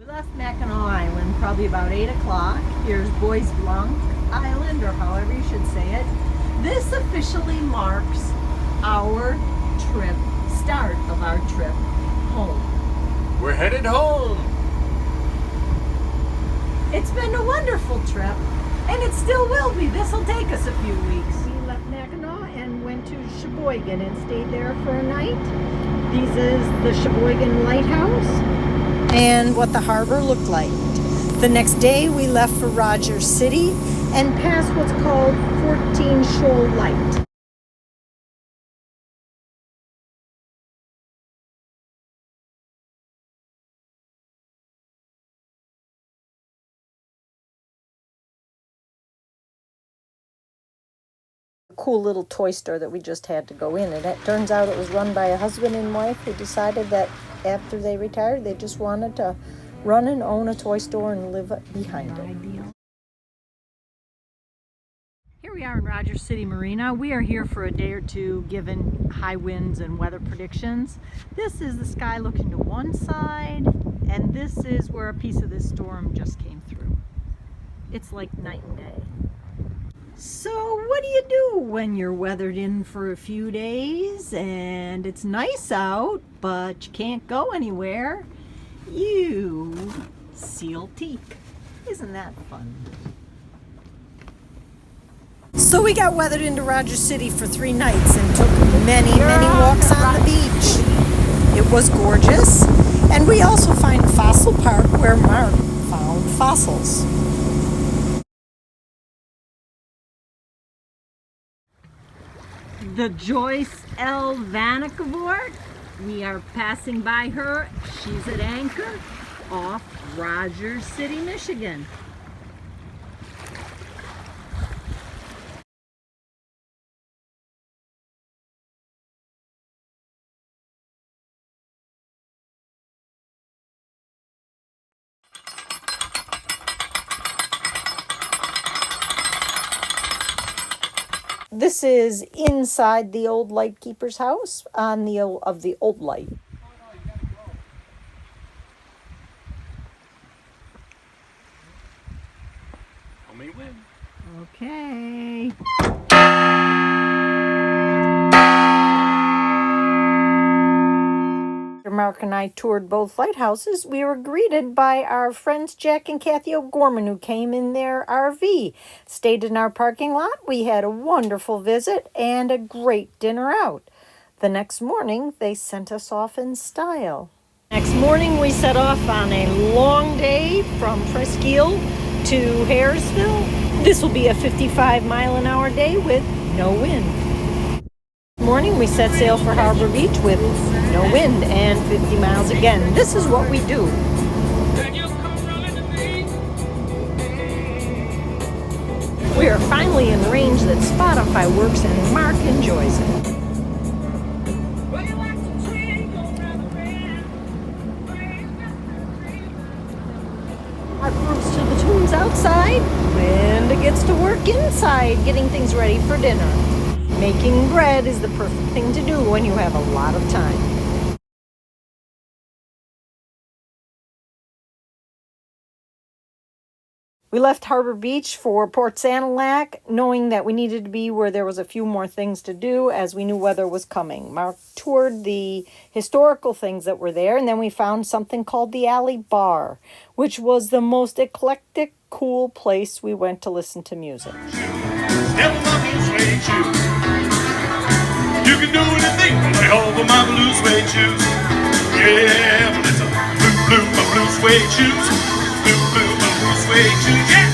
We left Mackinac Island probably about 8 o'clock. Here's Bois Blanc Island, or however you should say it. This officially marks our trip, start of our trip home. We're headed home. It's been a wonderful trip, and it still will be. This will take us a few weeks. We left Mackinac and went to Sheboygan and stayed there for a night. This is the Sheboygan Lighthouse and what the harbor looked like. The next day we left for Rogers City and passed what's called 14 Shoal Light. Cool little toy store that we just had to go in, and it turns out it was run by a husband and wife who decided that after they retired they just wanted to run and own a toy store and live behind it. Here we are in Rogers City Marina. We are here for a day or two given high winds and weather predictions. This is the sky looking to one side, and this is where a piece of this storm just came through. It's like night and day. So what do you do when you're weathered in for a few days and it's nice out, but you can't go anywhere? You seal teak. Isn't that fun? So we got weathered into Rogers City for 3 nights and took many walks on the beach. It was gorgeous, and we also find Fossil Park where Mark found fossils. The Joyce L. Vanikavort. We are passing by her. She's at anchor off Rogers City, Michigan. This is inside the old lightkeeper's house on the old light. Homie win. Okay. After Mark and I toured both lighthouses, we were greeted by our friends Jack and Kathy O'Gorman, who came in their RV, stayed in our parking lot. We had a wonderful visit and a great dinner out. The next morning, they sent us off in style. Next morning, we set off on a long day from Presqu'Isle to Harrisville. This will be a 55-mile-an-hour day with no wind. Morning we set sail for Harbor Beach with no wind and 50 miles again. This is what we do. We are finally in range that Spotify works and Mark enjoys it. Mark moves to the tunes outside. Linda gets to work inside, getting things ready for dinner. Making bread is the perfect thing to do when you have a lot of time. We left Harbor Beach for Port Sanilac, knowing that we needed to be where there was a few more things to do as we knew weather was coming. Mark toured the historical things that were there, and then we found something called the Alley Bar, which was the most eclectic, cool place we went to listen to music. You can do anything when I over my blue suede shoes. Yeah, but it's a my blue suede shoes. My blue suede shoes. Yeah,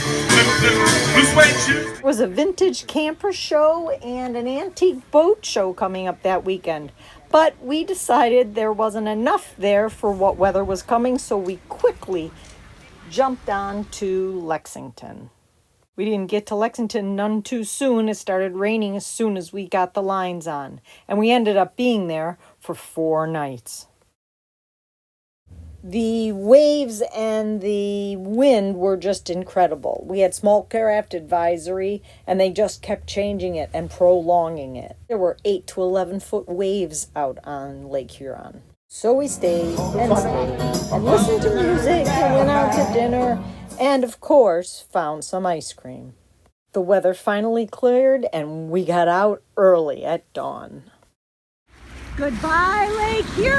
blue suede shoes. There was a vintage camper show and an antique boat show coming up that weekend. But we decided there wasn't enough there for what weather was coming, so we quickly jumped on to Lexington. We didn't get to Lexington none too soon. It started raining as soon as we got the lines on. And we ended up being there for 4 nights. The waves and the wind were just incredible. We had small craft advisory, and they just kept changing it and prolonging it. There were 8 to 11 foot waves out on Lake Huron. So we stayed and listened to music and went out to dinner and, of course, found some ice cream. The weather finally cleared and we got out early at dawn. Goodbye, Lake Huron!